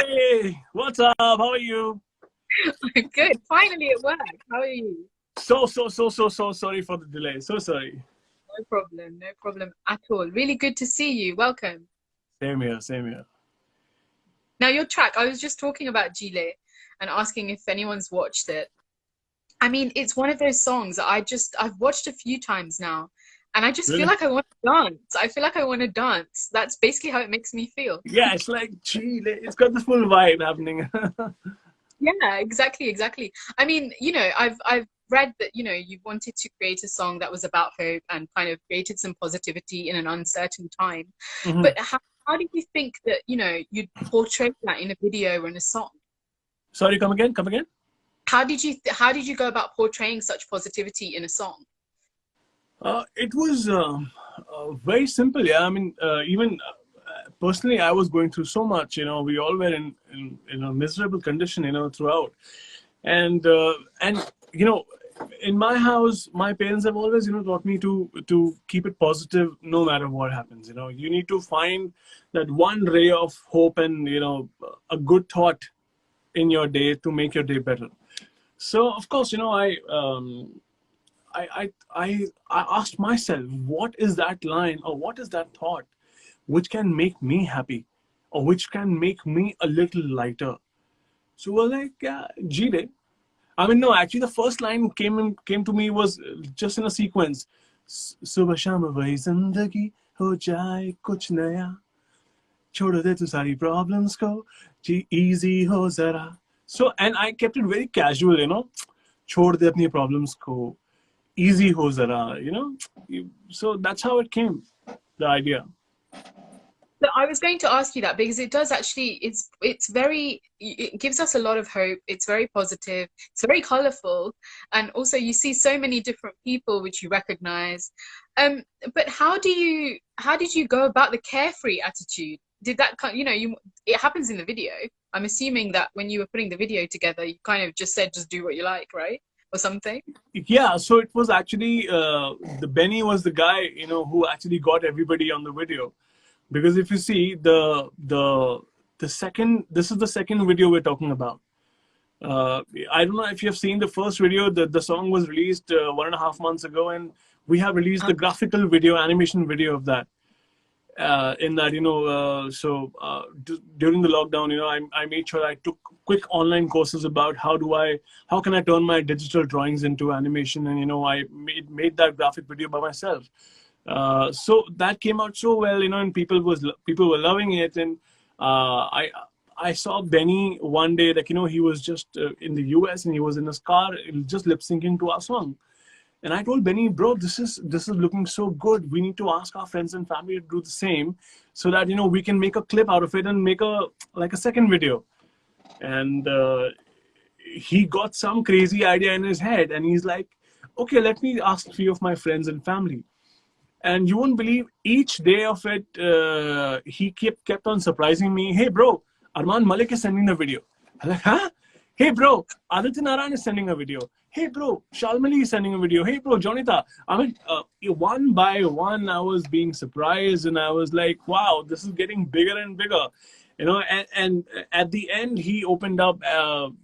Hey, what's up? How are you? Good. Finally it worked. How are you? So sorry for the delay. So sorry. No problem. No problem at all. Really good to see you. Welcome. Same here, same here. Now, your track, I was just talking about Gile and asking if anyone's watched it. I mean, it's one of those songs that I've watched a few times now, and I just feel Really? like I want to dance. I feel like I want to dance. That's basically how it makes me feel. Yeah, it's like, gee, it's got the full vibe happening. Yeah, exactly, exactly. I mean, I've read that, you wanted to create a song that was about hope and kind of created some positivity in an uncertain time. Mhm. But how do you think that, you'd portray that in a video or in a song? Sorry, come again, come again. How did you go about portraying such positivity in a song? It was very simple. Yeah, I mean, even personally, I was going through so much. We all were in a miserable condition. Throughout, and in my house, my parents have always taught me to keep it positive no matter what happens. You need to find that one ray of hope and a good thought in your day to make your day better. So of course, I asked myself, what is that line or what is that thought which can make me happy or which can make me a little lighter? So we're like, yeah, G-Day. I mean, no, actually, the first line came to me was just in a sequence. सुबह शाम वही जिंदगी हो जाए कुछ नया छोड़ दे तू सारी problems को जी easy हो जरा. So and I kept it very casual, छोड़ दे अपनी problems को easy ho zara. So that's how it came, the idea. So I was going to ask you that because it does actually, it gives us a lot of hope. It's very positive. It's very colorful. And also you see so many different people which you recognize. Um, but how did you go about the carefree attitude? Did that kind, it happens in the video. I'm assuming that when you were putting the video together, you kind of just said, just do what you like, right? Or something. Yeah, so it was actually the Benny was the guy who actually got everybody on the video, because if you see the second, this is the second video we're talking about. I don't know if you have seen the first video. The song was released 1.5 months ago, and we have released the graphical video, animation video of that. In that, during the lockdown, I made sure I took quick online courses about how can I turn my digital drawings into animation, and I made that graphic video by myself. So that came out so well, and people were loving it, and I saw Benny one day, like he was just in the US, and he was in his car just lip syncing to our song. And I told Benny, bro, this is looking so good. We need to ask our friends and family to do the same, so that we can make a clip out of it and make a second video. And he got some crazy idea in his head, and he's like, okay, let me ask 3 of my friends and family. And you won't believe, each day of it, he kept on surprising me. Hey, bro, Arman Malik is sending the video. I'm like, huh? Hey, bro, Aditya Naran is sending a video. Hey, bro, Shalmali is sending a video. Hey, bro, Jonita. I mean, one by one, I was being surprised, and I was like, wow, this is getting bigger and bigger. And at the end, he opened up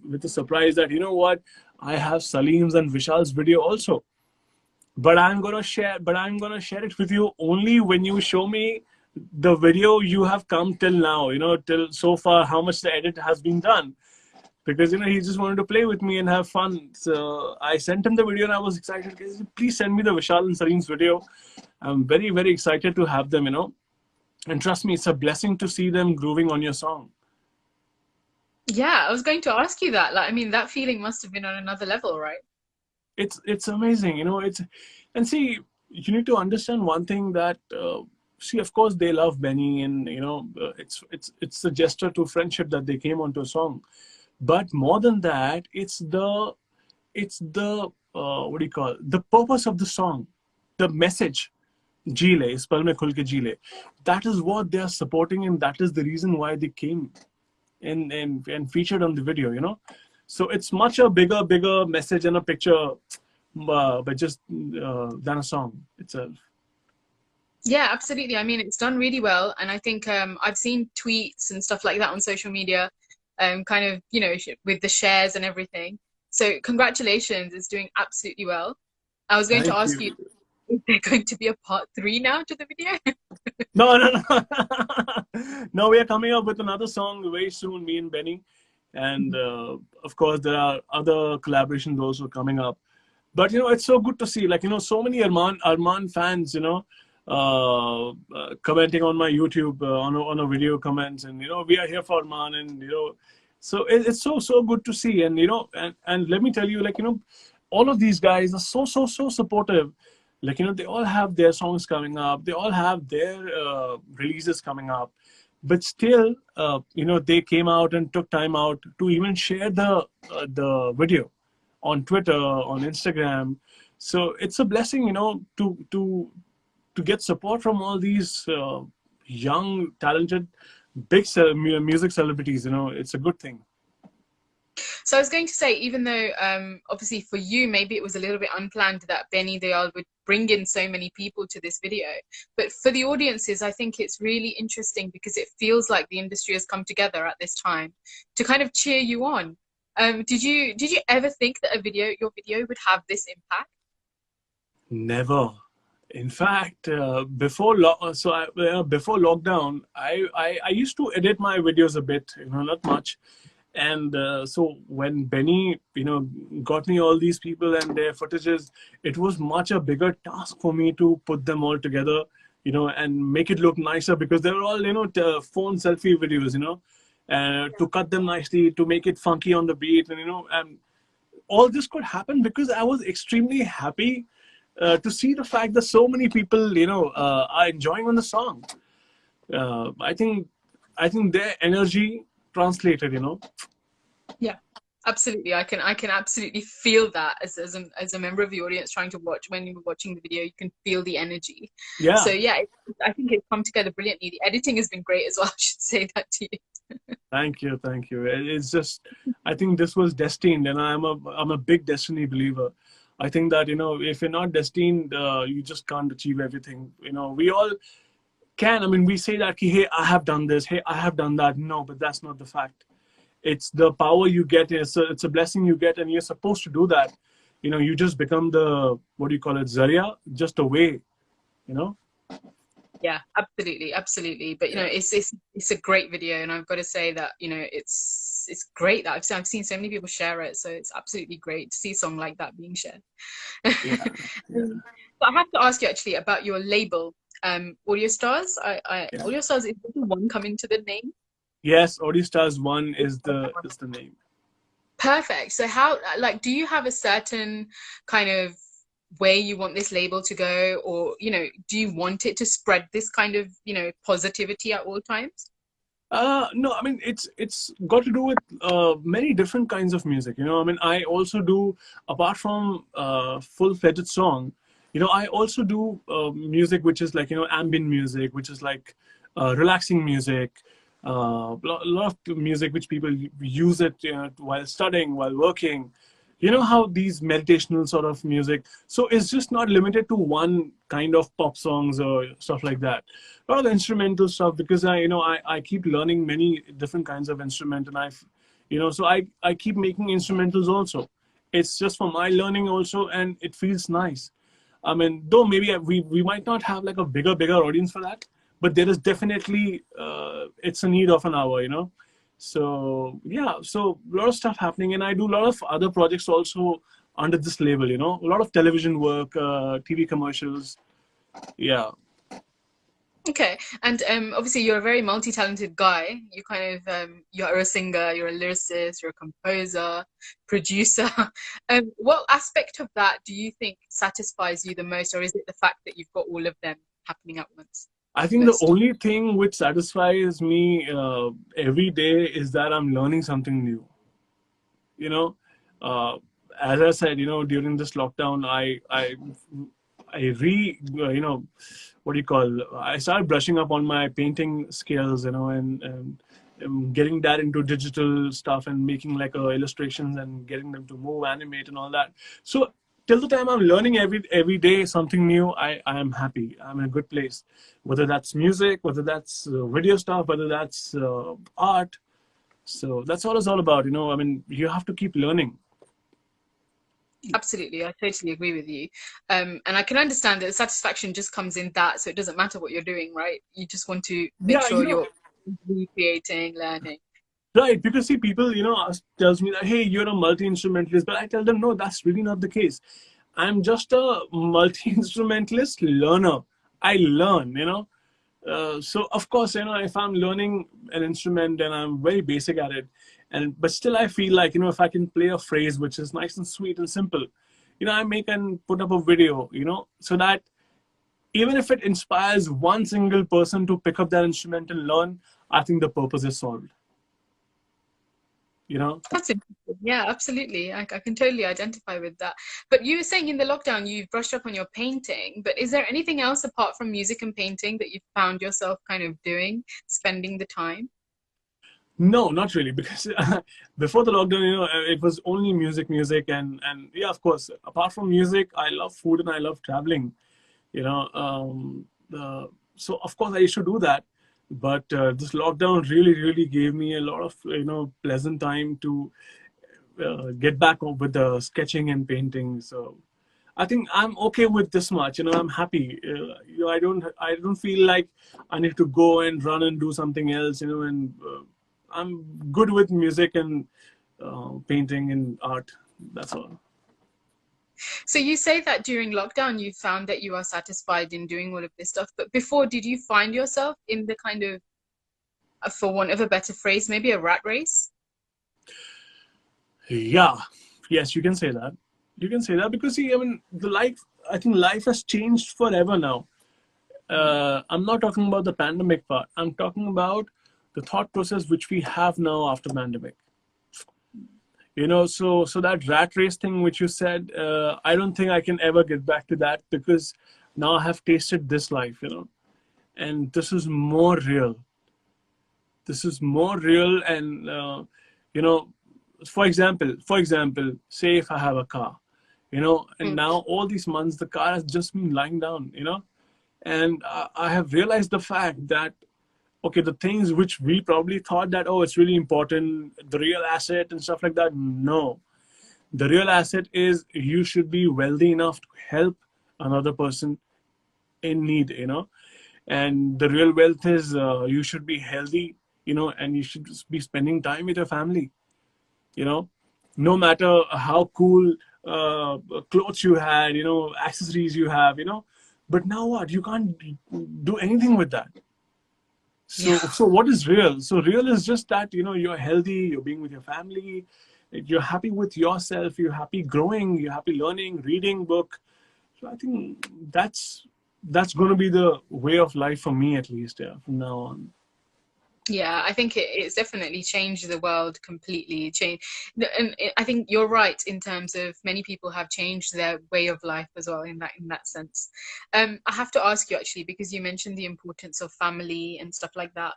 with a surprise that, what, I have Salim's and Vishal's video also. But I'm gonna share it with you only when you show me the video you have come till now, till so far, how much the edit has been done. Because he just wanted to play with me and have fun. So I sent him the video, and I was excited. Please send me the Vishal and Salim's video. I'm very, very excited to have them, and trust me, it's a blessing to see them grooving on your song. Yeah, I was going to ask you that. Like, I mean, that feeling must have been on another level, right? It's amazing, and see, you need to understand one thing, that see, of course they love Benny, and it's a gesture to friendship that they came onto a song. But more than that, it's the what do you call it? The purpose of the song, the message. Jile, is pal mein khul ke jile. That is what they are supporting, and that is the reason why they came and featured on the video. So it's much a bigger message and a picture, but just than a song itself. Yeah, absolutely. I mean, it's done really well, and I think I've seen tweets and stuff like that on social media kind of, you know, with the shares and everything. So congratulations, it's doing absolutely well. I was going to Thank ask you, you. is there going to be a part 3 now to the video? No, no, no. No, we are coming up with another song very soon, me and Benny. And of course, there are other collaborations also coming up. But, you know, it's so good to see, like, you know, so many Arman fans, you know, commenting on my YouTube, on a video comments. And, you know, we are here for Arman. And, you know, so it's so good to see. And, you know, and let me tell you, like, you know, all of these guys are so supportive. Like, you know, they all have their songs coming up. They all have their releases coming up. But still, you know, they came out and took time out to even share the video on Twitter, on Instagram. So it's a blessing, you know, to get support from all these young, talented, music celebrities. You know, it's a good thing. So I was going to say, even though obviously for you, maybe it was a little bit unplanned that Benny Dayal would bring in so many people to this video, but for the audiences, I think it's really interesting because it feels like the industry has come together at this time to kind of cheer you on. Did you ever think that your video would have this impact? Never. In fact, before before lockdown, I used to edit my videos a bit, you know, not much. And so when Benny, you know, got me all these people and their footages, it was much a bigger task for me to put them all together, you know, and make it look nicer because they were all, you know, phone selfie videos, you know, to cut them nicely, to make it funky on the beat, and you know, and all this could happen because I was extremely happy to see the fact that so many people, you know, are enjoying on the song. I think their energy translated, you know. Yeah, absolutely. I can absolutely feel that as a member of the audience trying to watch. When you were watching the video, you can feel the energy. Yeah. So yeah, I think it's come together brilliantly. The editing has been great as well. I should say that to you. Thank you, thank you. It's just, I think this was destined, and I'm a big destiny believer. I think that, you know, if you're not destined, you just can't achieve everything. You know, we all can. I mean, we say that, hey, I have done this, hey, I have done that. No, but that's not the fact. It's the power you get. It's a blessing you get, and you're supposed to do that. You know, you just become the, what do you call it, Zaria, just a way, you know? Yeah, absolutely. But you know, it's a great video, and I've got to say that, you know, it's great that I've seen so many people share it. So it's absolutely great to see a song like that being shared. Yeah. Yeah. But I have to ask you actually about your label, Audio Stars. Yeah. Audio Stars, is the one coming to the name? Yes, Audio Stars 1 is the name. Perfect. So how, like, do you have a certain kind of way you want this label to go, or, you know, do you want it to spread this kind of, you know, positivity at all times? No, I mean, it's got to do with many different kinds of music. You know, I mean, I also do, apart from full-fledged song, you know, I also do music which is like, you know, ambient music, which is like relaxing music. Lot of music which people use it, you know, while studying, while working. You know how these meditational sort of music. So it's just not limited to one kind of pop songs or stuff like that. A lot of instrumental stuff, because I keep learning many different kinds of instrument, and you know, so I keep making instrumentals also. It's just for my learning also, and it feels nice. I mean, though maybe we might not have like a bigger audience for that, but there is definitely it's a need of an hour, you know. So yeah, so a lot of stuff happening, and I do a lot of other projects also under this label, you know, a lot of television work, TV commercials. Yeah. Okay, and obviously you're a very multi-talented guy. You kind of you're a singer, you're a lyricist, you're a composer, producer. What aspect of that do you think satisfies you the most, or is it the fact that you've got all of them happening at once? I think the only thing which satisfies me every day is that I'm learning something new. You know, as I said, you know, during this lockdown, you know, what do you call? I started brushing up on my painting skills, you know, and getting that into digital stuff and making like illustrations and getting them to move, animate, and all that. So till the time I'm learning every day something new, I am happy. I'm in a good place. Whether that's music, whether that's video stuff, whether that's art, So that's what it's all about, you know. I mean, you have to keep learning. Absolutely, I totally agree with you. And I can understand that the satisfaction just comes in that, so it doesn't matter what you're doing, right? You just want to make Yeah, you sure know, you're recreating, learning. right, because see, people, you know, tells me that, hey, you're a multi-instrumentalist, but I tell them, no, that's really not the case. I'm just a multi-instrumentalist learner. I learn, you know. So of course, you know, if I'm learning an instrument and I'm very basic at it, and but still I feel like, you know, if I can play a phrase which is nice and sweet and simple, you know, I make and put up a video, you know, so that even if it inspires one single person to pick up that instrument and learn, I think the purpose is solved. You know. That's interesting. Yeah, absolutely. I can totally identify with that. But you were saying in the lockdown you've brushed up on your painting, but is there anything else apart from music and painting that you've found yourself kind of doing, spending the time? No, not really, because before the lockdown, you know, it was only music, music, and yeah, of course. Apart from music, I love food and I love traveling. You know, so of course I used to do that, but this lockdown really, really gave me a lot of, you know, pleasant time to get back on with the sketching and painting. So I think I'm okay with this much. You know, I'm happy. You know, I don't feel like I need to go and run and do something else. You know, and I'm good with music and painting and art. That's all. So you say that during lockdown you found that you are satisfied in doing all of this stuff, but before, did you find yourself in the kind of, for want of a better phrase, maybe a rat race? Yeah, yes, you can say that. You can say that because see, I mean, the life. I think life has changed forever now. I'm not talking about the pandemic part. I'm talking about the thought process which we have now after pandemic. You know, so that rat race thing which you said, I don't think I can ever get back to that because now I have tasted this life. You know, and this is more real. This is more real, and you know, for example, say if I have a car, you know, and Mm. now all these months the car has just been lying down, you know, and I have realized the fact that okay, the things which we probably thought that, oh, it's really important, the real asset and stuff like that, no, the real asset is you should be wealthy enough to help another person in need, you know, and the real wealth is you should be healthy, you know, and you should just be spending time with your family, you know, no matter how cool clothes you had, you know, accessories you have, you know, but now what, you can't do anything with that. Yeah. So what is real? So real is just that, you know, you're healthy, you're being with your family, you're happy with yourself, you're happy growing, you're happy learning, reading book. So I think that's going to be the way of life for me, at least, yeah, from now on. Yeah, I think it's definitely changed the world completely. And I think you're right in terms of many people have changed their way of life as well in that sense. I have to ask you actually because you mentioned the importance of family and stuff like that.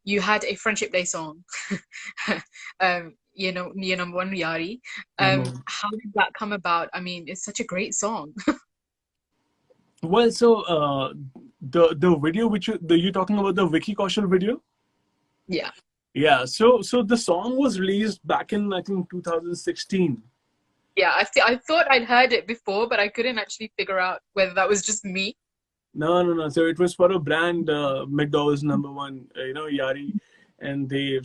You had a Friendship Day song, your number one Yari. Mhm. How did that come about? I mean, it's such a great song. Well, so the video which you talking about, the Vicky Kaushal video? Yeah. Yeah. So the song was released back in, I think, 2016. Yeah, I thought I'd heard it before, but I couldn't actually figure out whether that was just me. No, no, no. So it was for a brand, McDowell's number one, you know, Yari, and they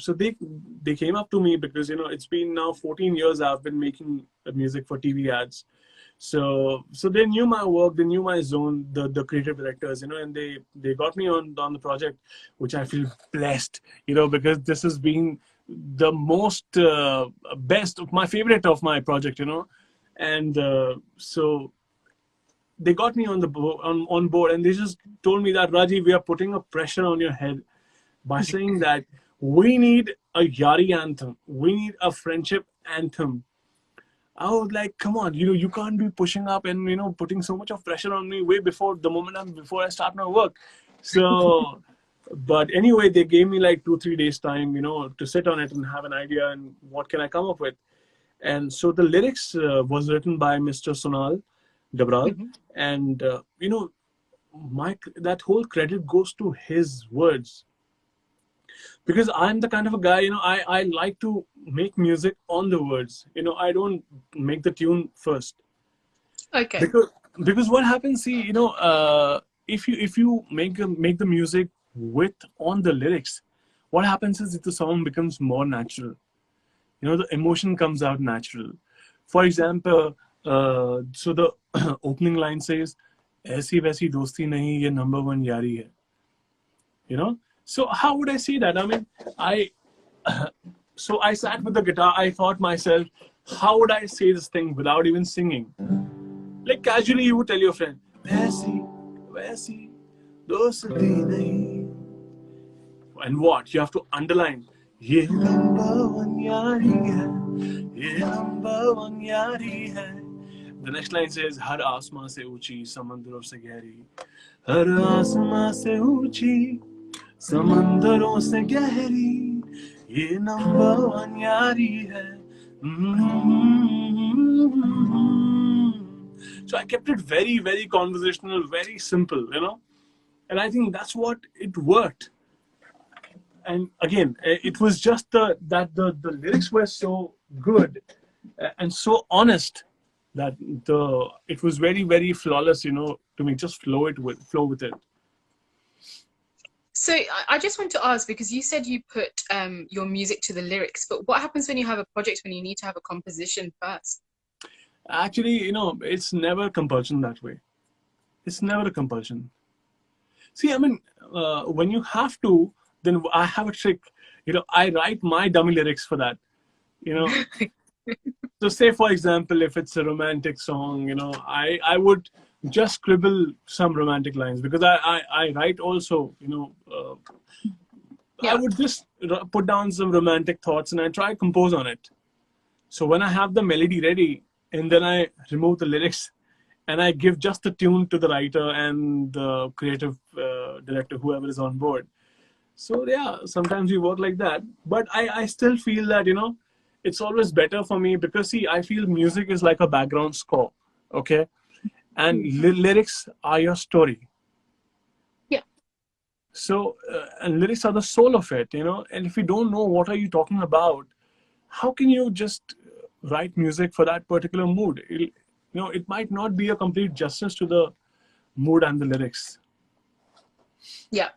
came up to me because, you know, it's been now 14 years I've been making music for TV ads. So they knew my work, they knew my zone, the creative directors, you know, and they got me on the project, which I feel blessed, you know, because this has been the most best of my favorite of my project, you know, and so they got me on board, and they just told me that, Rajiv, we are putting a pressure on your head by saying that we need a Yari anthem, we need a friendship anthem. I was like, come on, you know, you can't be pushing up and, you know, putting so much of pressure on me way before the moment before I start my work. So, but anyway, they gave me like 2 3 days time, you know, to sit on it and have an idea and what can I come up with. And so the lyrics was written by Mr. Sonal Dabral, Mhm. and you know, my that whole credit goes to his words. Because I'm the kind of a guy, I like to make music on the words. I don't make the tune first. Okay. Because what happens, see, if you make the music with on the lyrics, what happens is that the song becomes more natural. The emotion comes out natural. For example, so the opening line says, "ऐसी वैसी दोस्ती नहीं, ये number one यारी है." So how would I say that? I mean, so I sat with the guitar. I thought myself, how would I say this thing without even singing? Like casually, you would tell your friend, "वैसी वैसी दोस्ती नहीं," and what you have to underline. ये number one यारी है, ये number one यारी है. The next line says, हर आसमां से ऊंची समंदरों से गहरी, हर आसमां से ऊंची समंदरों से गहरी, ये number one यारी है. So I kept it very, very conversational, very simple, and I think that's what it worked. And again, it was just that the lyrics were so good and so honest that it was very, very flawless, to me. Just flow with it. So I just want to ask, because you said you put your music to the lyrics, but what happens when you have a project when you need to have a composition first? Actually, it's never compulsion that way. It's never a compulsion. See, I mean, when you have to, then I have a trick. I write my dummy lyrics for that. So say, for example, if it's a romantic song, I would just scribble some romantic lines, because I write also, I would just put down some romantic thoughts and I try to compose on it. So when I have the melody ready, and then I remove the lyrics and I give just the tune to the writer and the creative director, whoever is on board. So yeah, sometimes we work like that. But I still feel that, it's always better for me, because see, I feel music is like a background score, okay? And lyrics are your story. Yeah. So, and lyrics are the soul of it, and if you don't know what are you talking about, how can you just write music for that particular mood? It might not be a complete justice to the mood and the lyrics. Yeah,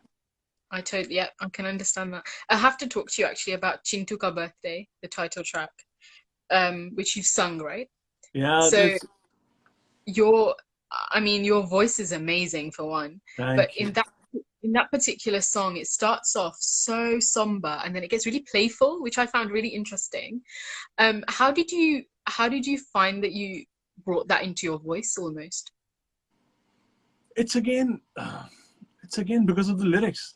I can understand that. I have to talk to you actually about Chintuka Birthday, the title track, which you've sung, right? Yeah. So your voice is amazing, for one. But in that particular song, it starts off so somber and then it gets really playful, which I found really interesting. How did you find that you brought that into your voice almost? It's again because of the lyrics.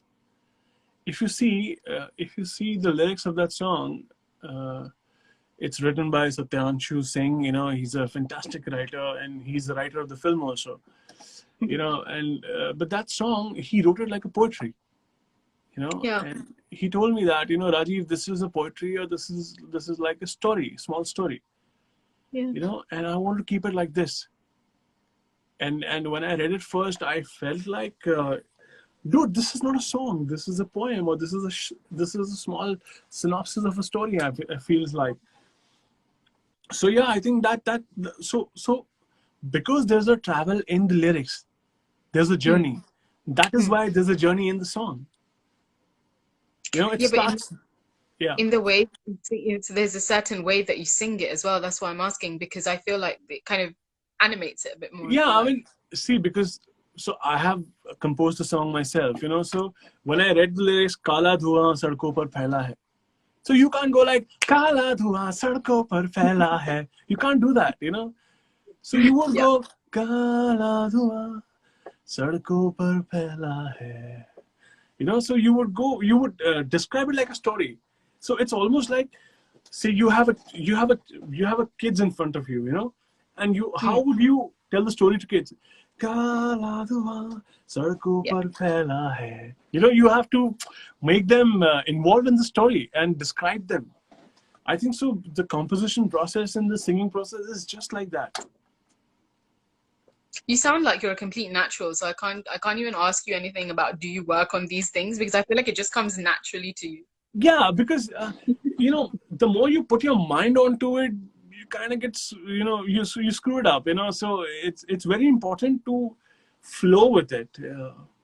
If you see the lyrics of that song, it's written by Satyanshu Singh. He's a fantastic writer, and he's the writer of the film also. And but that song, he wrote it like a poetry. Yeah. And he told me that, Raajeev, this is a poetry, or this is like a story, small story. Yeah. And I want to keep it like this. And when I read it first, I felt like, dude, this is not a song. This is a poem, or this is a small synopsis of a story. It feels like. So yeah, I think so because there's a travel in the lyrics, there's a journey. That is why there's a journey in the song. It starts. In the way there's a certain way that you sing it as well. That's why I'm asking, because I feel like it kind of animates it a bit more. Yeah, I mean, see, because so I have composed the song myself, so when I read the lyrics, "Kala धुआं सड़कों पर फैला है," so you can't go like "Kala धुआं सड़कों पर फैला है." You can't do that, So you would go "Kala धुआं सड़कों पर फैला है." So you would describe it like a story. So it's almost like, say you have a kids in front of you, and how would you tell the story to kids? "Kala धुआं सड़कों पर फैला है." You have to make them involved in the story and describe them. I think so. The composition process and the singing process is just like that. You sound like you're a complete natural, so I can't even ask you anything about do you work on these things, because I feel like it just comes naturally to you. Yeah, because the more you put your mind onto it, you kind of get you screw it up. So it's very important to flow with it,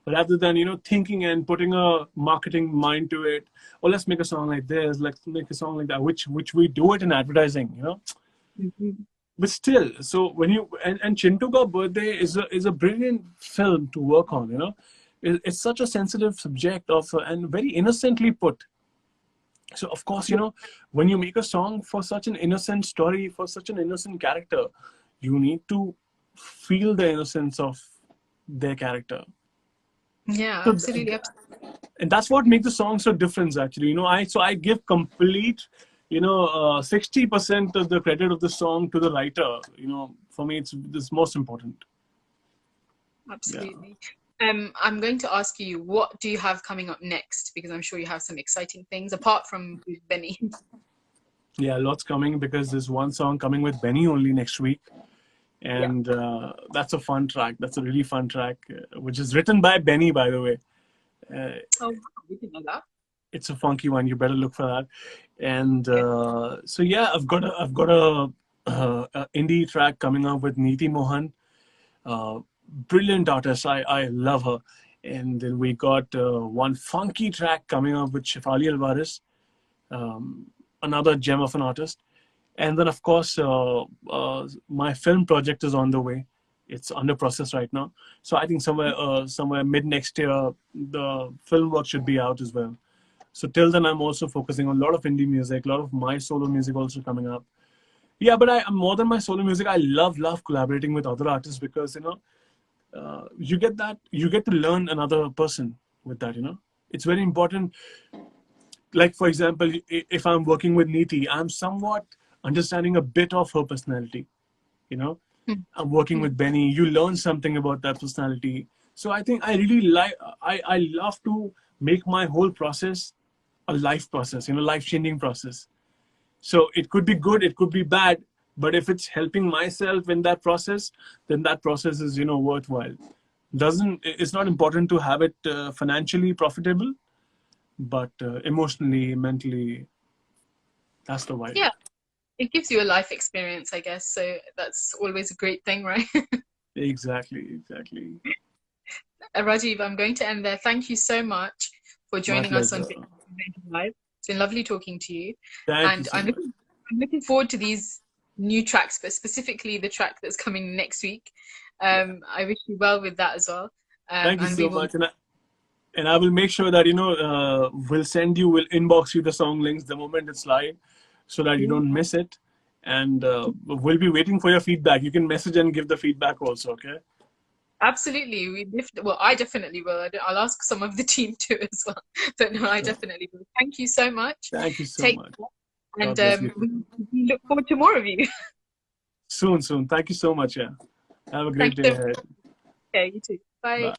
rather than thinking and putting a marketing mind to it. Or let's make a song like this. Let's make a song like that, which we do it in advertising. Mhm. But still, so when you and Chintuka Birthday is a brilliant film to work on. It's such a sensitive subject and very innocently put. So of course, when you make a song for such an innocent story, for such an innocent character, you need to feel the innocence of their character. Yeah, So absolutely. and that's what makes the song so different. Actually, I give complete, 60% of the credit of the song to the writer. For me, it's most important. Yeah. Absolutely. I'm going to ask you, what do you have coming up next? Because I'm sure you have some exciting things apart from with Benny. Yeah, lots coming because there's one song coming with Benny only next week. Yeah. And that's a fun track. That's a really fun track, which is written by Benny, by the way. Oh, wow, we didn't know that. It's a funky one. You better look for that. And Okay. so yeah, I've got a indie track coming up with Neeti Mohan, uh, brilliant artist. I love her. And then we got one funky track coming up with Shefali Alvarez, um, another gem of an artist. And then, of course, my film project is on the way. It's under process right now. So I think somewhere mid next year, the film work should be out as well. So till then, I'm also focusing on a lot of indie music, a lot of my solo music also coming up. Yeah, but more than my solo music, I love collaborating with other artists because you get to learn another person with that. It's very important. Like for example, if I'm working with Neeti, I'm somewhat understanding a bit of her personality. You know, Mm. I'm working Mm. with Benny. You learn something about that personality. So I think I really like. I love to make my whole process a life process. Life changing process. So it could be good, it could be bad, but if it's helping myself in that process, then that process is worthwhile. Doesn't It's not important to have it financially profitable, but emotionally, mentally, that's the vibe. Yeah, it gives you a life experience, I guess. So that's always a great thing, right? Exactly. Rajiv, I'm going to end there. Thank you so much for My joining us on pleasure. BizAsia Live. It's been lovely talking to you. Thank you And so much. I'm looking forward to these new tracks, but specifically the track that's coming next week. Yeah. I wish you well with that as well. Thank you And we so will, much. And I will make sure that we'll inbox you the song links the moment it's live, so that you don't miss it. And we'll be waiting for your feedback. You can message and give the feedback also. Okay. absolutely. Well, I definitely will. I'll ask some of the team too as well. But no, I Sure. definitely will. Thank you so much. Thank you so Take much. care. And God bless you. we look forward to more of you. Soon. Thank you so much. Yeah. Have a great Thank you day so much. ahead. Okay, you too. Bye. Bye.